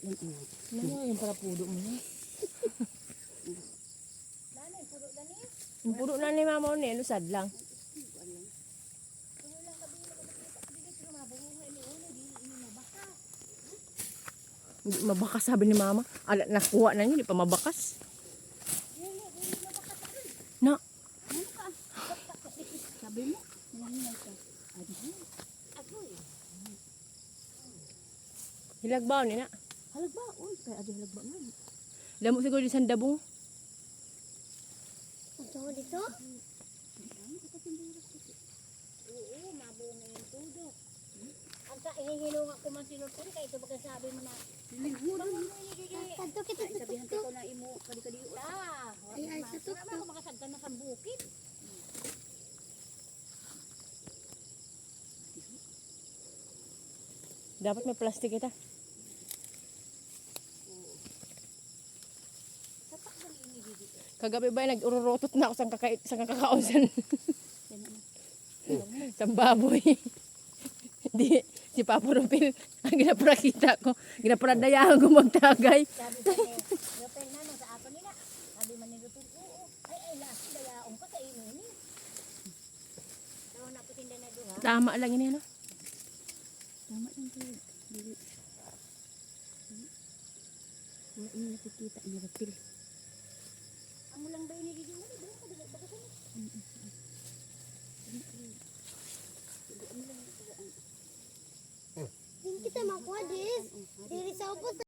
Ano yung para pudo mo niya? Yung pudo na ni mama ni, lusad lang. Hindi mabakas sabi ni mama. Ala, nakuha na niya, hindi pa mabakas. Na. Sabi mo, nanginay ka. Hilagbaw ni na. Halagba, uy, kaya adi halagba man. Damo siguro di sandabong. Ito dito? Oo, mabuo na yung tudo. Ang ihihilungan ko man sinulpun, kaya ito baka sabi mo na, Tanto kita sabihan ko na imo, kadi-kadi Ay, sa tuktok. Wala ko makasagdan na sa bukid. Dapat may plastic ita. Kagabi ba nag-ururotot na ako sa kakausan. Sa baboy. Di si Papa Rupil ang ginaprakita ko. Ginapradayahan ko magtagay. Sabi ko eh, Rupel na nung sa ato nila. Sabi man ni Rupel, oo, ay last, dayaong ka sa ino ni. Tawa na patinda na doon ha. Tama lang ini ano. Tama lang po. Wala yung nakikita ni Rupel. Amo lang ba yung nagiging wala? Doon ka dagat baka sa Hindi kita makuha, Dis. Diri sa upos.